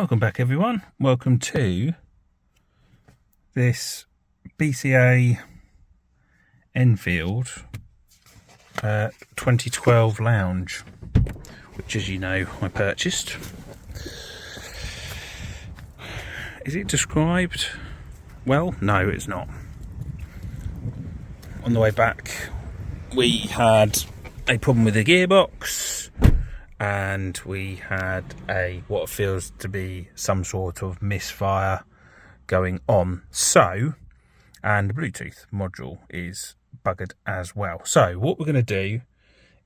Welcome back everyone, welcome to this BCA Enfield 2012 Lounge, which as you know I purchased. Is it described well? No, it's not. On the way back we had a problem with the gearbox and we had what feels to be some sort of misfire going on. So, and the Bluetooth module is buggered as well. So what we're going to do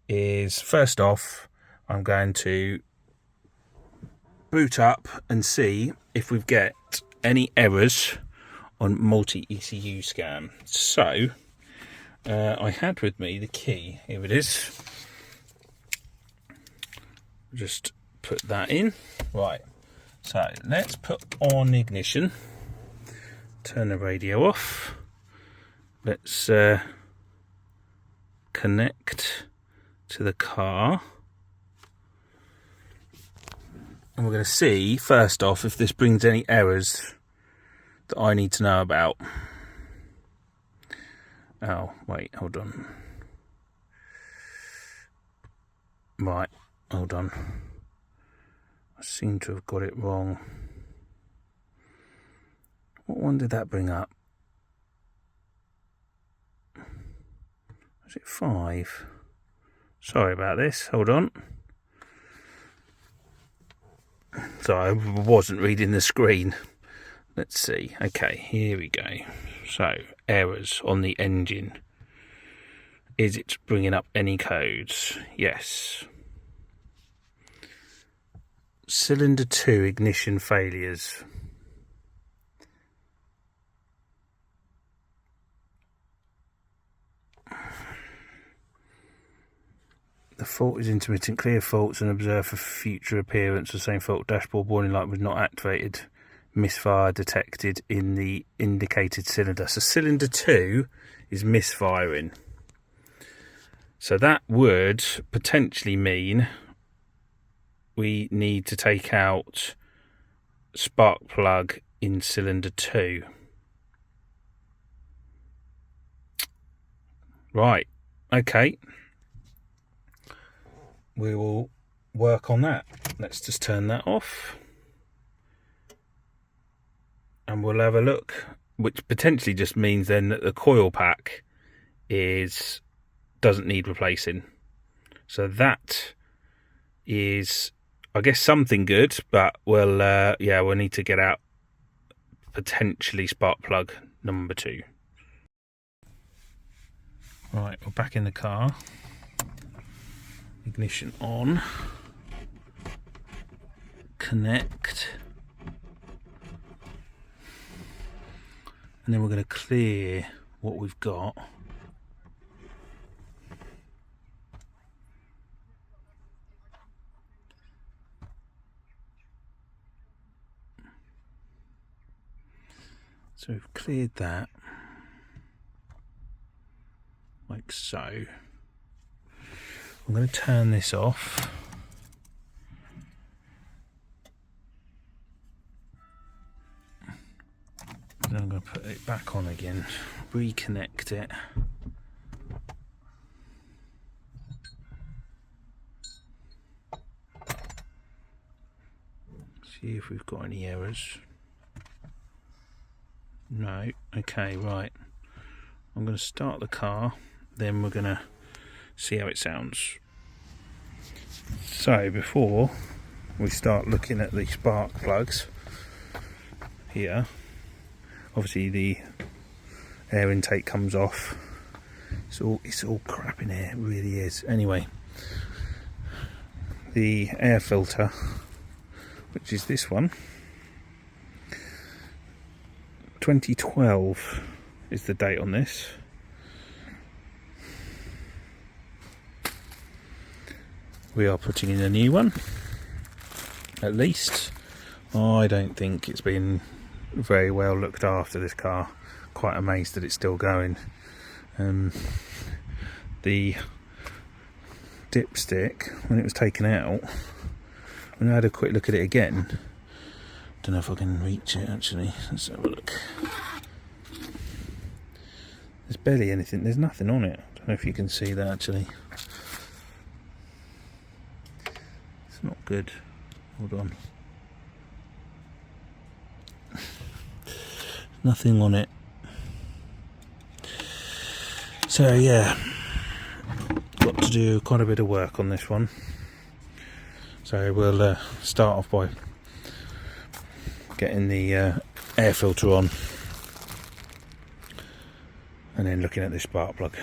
is, first off, I'm going to boot up and see if we get any errors on multi-ECU scan. So I had with me the key. Here it is. Just put that in. Right, so let's put on ignition, turn the radio off, let's connect to the car, and we're going to see first off if this brings any errors that I need to know about. Oh wait, hold on. Right, hold on, I seem to have got it wrong. What one did that bring up? Was it 5? Sorry about this, hold on. So I wasn't reading the screen. Let's see. Okay, here we go. So, errors on the engine. Is it bringing up any codes? Yes. Cylinder 2 ignition failures. The fault is intermittent. Clear faults and observe for future appearance. The same fault. Dashboard warning light was not activated. Misfire detected in the indicated cylinder. So cylinder 2 is misfiring. So that would potentially mean we need to take out spark plug in cylinder 2. Right, okay. We will work on that. Let's just turn that off. And we'll have a look, which potentially just means then that the coil pack doesn't need replacing. So that is, I guess, something good, but we'll need to get out potentially spark plug number 2. Right, we're back in the car. Ignition on. Connect. And then we're going to clear what we've got. So we've cleared that, like so. I'm going to turn this off. Then I'm going to put it back on again, reconnect it. See if we've got any errors. No. Okay, right. I'm going to start the car, then we're going to see how it sounds. So before we start looking at the spark plugs here, obviously the air intake comes off. It's all crap in here, it really is. Anyway, the air filter, which is this one, 2012 is the date on this. We are putting in a new one, at least. I don't think it's been very well looked after, this car. Quite amazed that it's still going. The dipstick, when it was taken out, when I had a quick look at it again, Don't know if I can reach it actually. Let's have a look. There's barely anything, there's nothing on it. Don't know if you can see that actually. It's not good. Hold on. Nothing on it. So yeah, got to do quite a bit of work on this one. So we'll start off by getting the air filter on and then looking at the spark plug.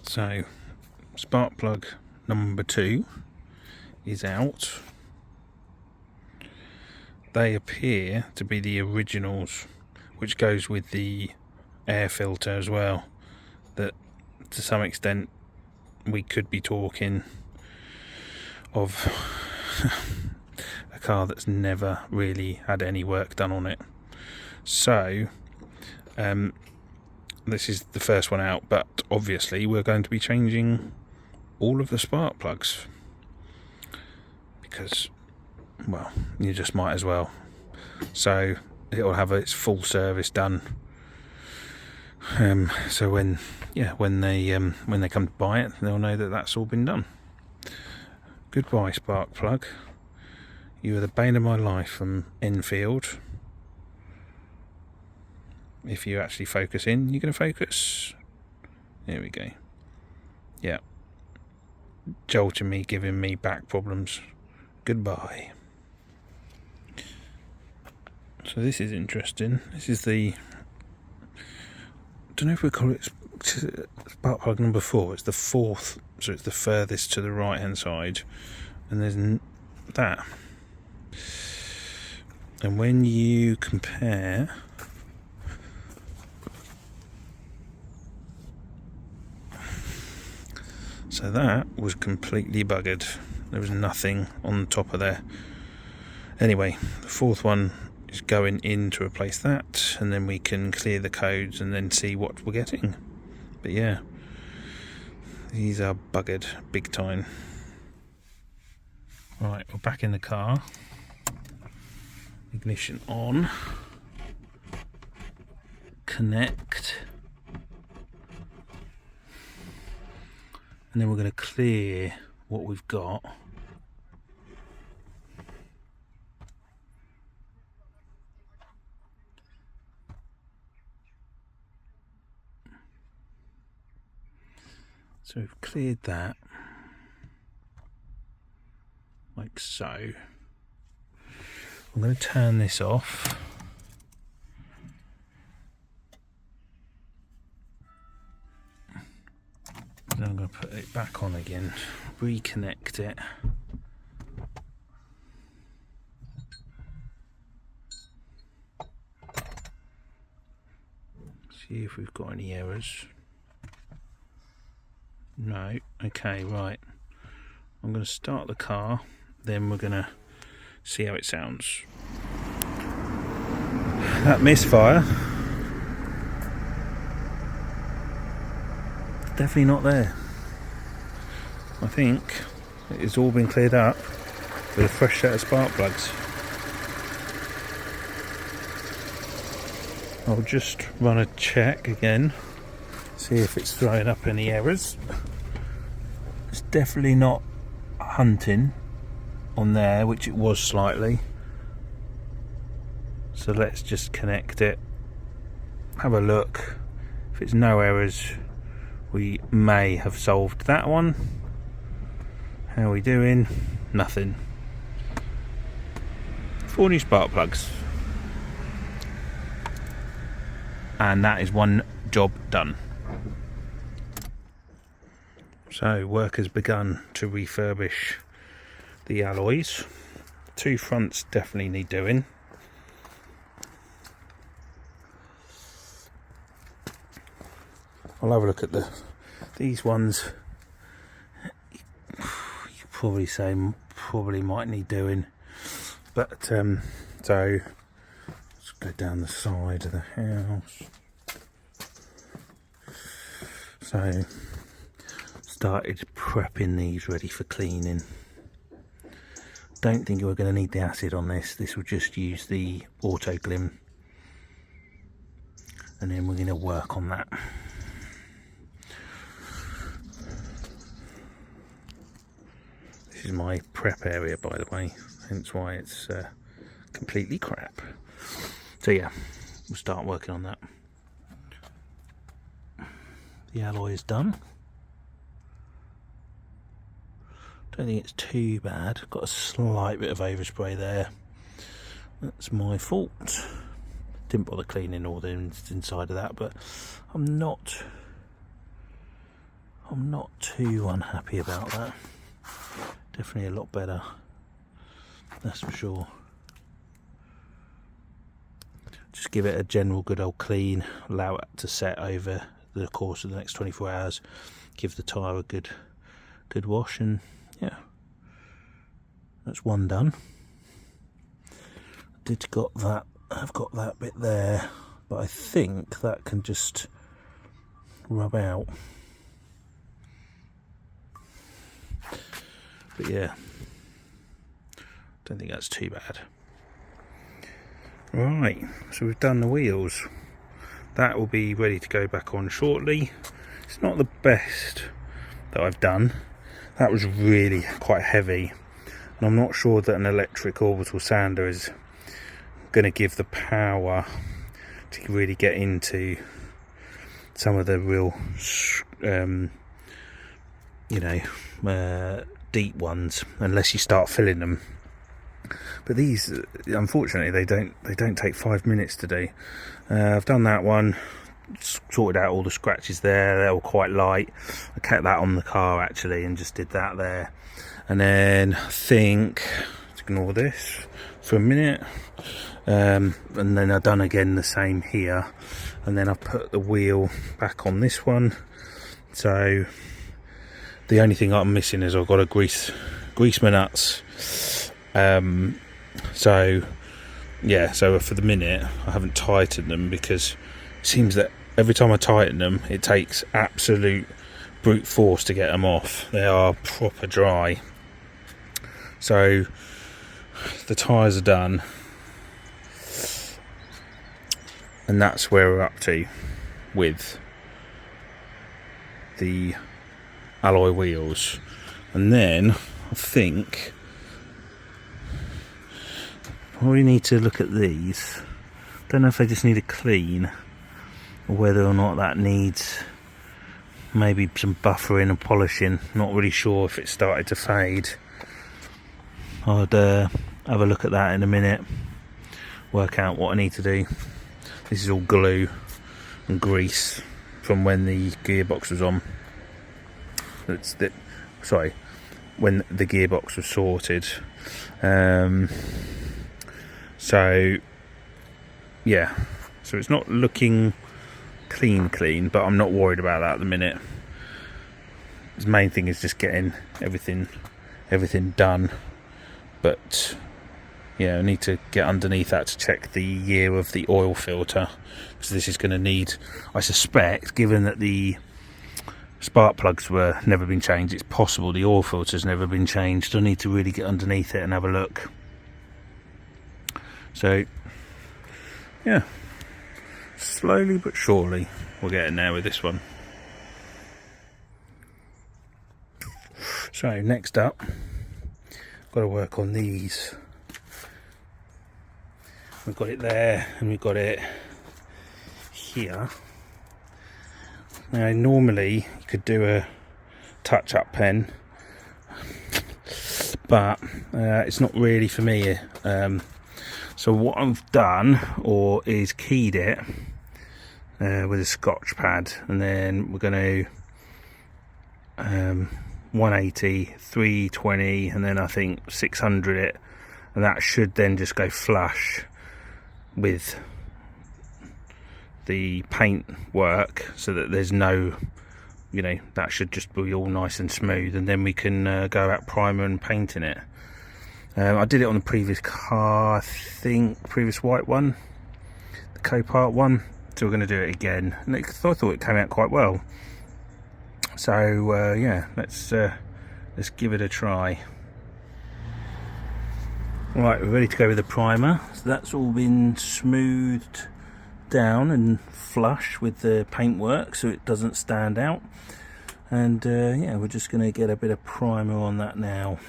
So spark plug number 2 is out. They appear to be the originals, which goes with the air filter as well, that to some extent we could be talking of a car that's never really had any work done on it. So this is the first one out, but obviously we're going to be changing all of the spark plugs because, well, you just might as well. So it'll have its full service done. So when they come to buy it, they'll know that that's all been done. Goodbye, spark plug. You are the bane of my life from Enfield. If you actually focus in, you're going to focus. There we go. Yeah. Jolting me, giving me back problems. Goodbye. So this is interesting. This is the, I don't know if we call it spark plug number 4. It's the 4th, so it's the furthest to the right hand side, and there's that. And when you compare, so that was completely buggered. There was nothing on the top of there. Anyway, the 4th one is going in to replace that, and then we can clear the codes and then see what we're getting. But yeah, these are buggered big time. Right, we're back in the car. Ignition on. Connect. And then we're going to clear what we've got. So we've cleared that, like so. I'm going to turn this off. Then I'm going to put it back on again, reconnect it. See if we've got any errors. No. Okay, right. I'm going to start the car, then we're going to see how it sounds. That misfire, it's definitely not there. I think it's all been cleared up with a fresh set of spark plugs. I'll just run a check again, see if it's throwing up any errors. It's definitely not hunting on there, which it was slightly. So let's just connect it, have a look. If it's no errors, we may have solved that one. How are we doing? Nothing. 4 new spark plugs. And that is one job done. So work has begun to refurbish the alloys. 2 fronts definitely need doing. I'll have a look at these ones. You probably say probably might need doing, but so let's go down the side of the house. So started prepping these ready for cleaning. don't think we're going to need the acid on this. This will just use the auto glim, and then we're going to work on that. This is my prep area, by the way, hence why it's completely crap. So yeah, we'll start working on that. The alloy is done. Don't think it's too bad. Got a slight bit of overspray there. That's my fault. Didn't bother cleaning all the inside of that, but I'm not too unhappy about that. Definitely a lot better, that's for sure. Just give it a general good old clean, allow it to set over the course of the next 24 hours, give the tyre a good wash, and yeah, that's one done. I've got that bit there, but I think that can just rub out. But yeah, don't think that's too bad. Right, so we've done the wheels. That will be ready to go back on shortly. It's not the best that I've done. That was really quite heavy, and I'm not sure that an electric orbital sander is going to give the power to really get into some of the real deep ones, unless you start filling them. But these, unfortunately, they don't take 5 minutes to do. I've done that one, sorted out all the scratches there. They were quite light. I kept that on the car actually and just did that there. And then I think, let's ignore this for a minute, and then I've done again the same here, and then I've put the wheel back on this one. So the only thing I'm missing is I've got to grease my nuts. So yeah, so for the minute I haven't tightened them, because it seems that every time I tighten them it takes absolute brute force to get them off. They are proper dry. So the tyres are done, and that's where we're up to with the alloy wheels. And then I think we need to look at these. Don't know if they just need a clean, or whether or not that needs maybe some buffering and polishing. Not really sure if it started to fade. I'd have a look at that in a minute, work out what I need to do. This is all glue and grease from when the gearbox was on. When the gearbox was sorted. So yeah, so it's not looking clean, but I'm not worried about that at the minute. The main thing is just getting everything done. But yeah, I need to get underneath that to check the year of the oil filter, because this is going to need, I suspect, given that the spark plugs were never been changed, it's possible the oil filter's never been changed. I need to really get underneath it and have a look. So yeah, slowly but surely we're getting there with this one. So next up, got to work on these. We've got it there and we've got it here. Now normally you could do a touch-up pen, but it's not really for me. So what I've done is keyed it with a Scotch pad, and then we're going to 180, 320, and then I think 600 it, and that should then just go flush with the paint work, so that there's no, that should just be all nice and smooth, and then we can go out primer and painting it. I did it on the previous car, I think, previous white one, the Copart one, so we're going to do it again, and I thought it came out quite well. So yeah, let's give it a try. Right, we're ready to go with the primer. So that's all been smoothed down and flush with the paintwork so it doesn't stand out. And yeah, we're just going to get a bit of primer on that now.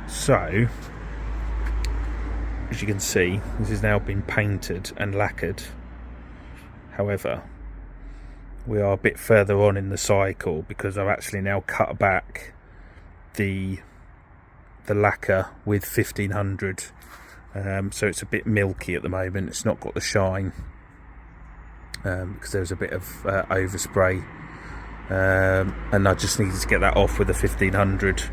So, as you can see, this has now been painted and lacquered. However, we are a bit further on in the cycle because I've actually now cut back the lacquer with 1500. So it's a bit milky at the moment. It's not got the shine because there was a bit of overspray, and I just needed to get that off with the 1500.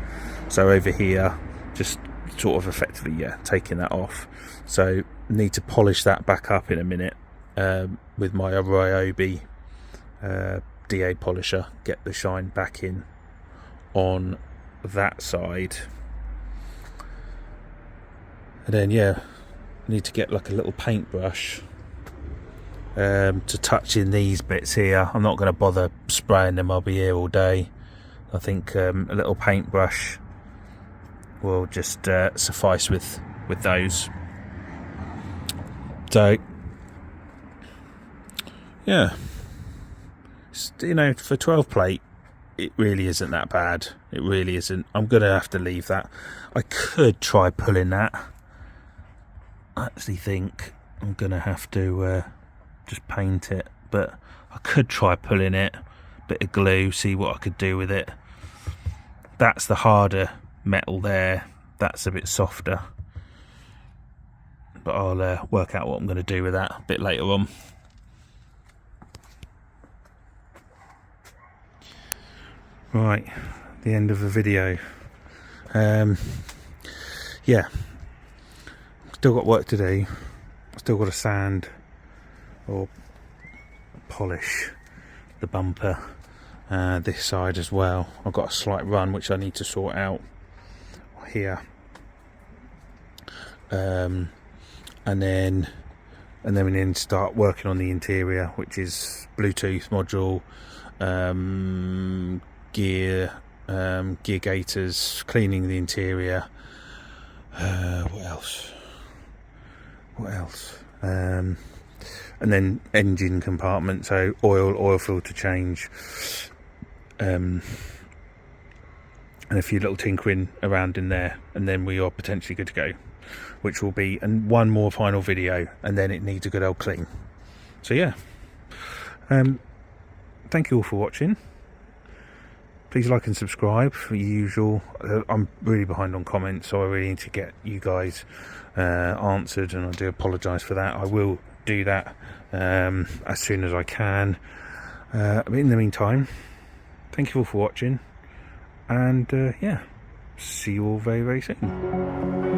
So over here, just sort of effectively, yeah, taking that off. So need to polish that back up in a minute with my Ryobi DA polisher, get the shine back in on that side. And then yeah, need to get like a little paintbrush to touch in these bits here. I'm not going to bother spraying them, I'll be here all day. I think a little paintbrush will just suffice with those. So yeah, you know, for 12 plate it really isn't that bad. It really isn't. I'm gonna have to leave that. I could try pulling that. I actually think I'm gonna have to just paint it, but I could try pulling it, bit of glue, see what I could do with it. That's the harder metal there, that's a bit softer, but I'll work out what I'm going to do with that a bit later on. Right, the end of the video. Yeah, still got work to do. Still got to sand or polish the bumper, this side as well. I've got a slight run which I need to sort out here, and then we need to start working on the interior, which is Bluetooth module, gear gators, cleaning the interior. What else? And then engine compartment, so oil filter change, and a few little tinkering around in there, and then we are potentially good to go, which will be one more final video, and then it needs a good old clean. So yeah, thank you all for watching. Please like and subscribe for usual. I'm really behind on comments, so I really need to get you guys answered, and I do apologise for that. I will do that as soon as I can. In the meantime, thank you all for watching, and yeah, see you all very, very soon.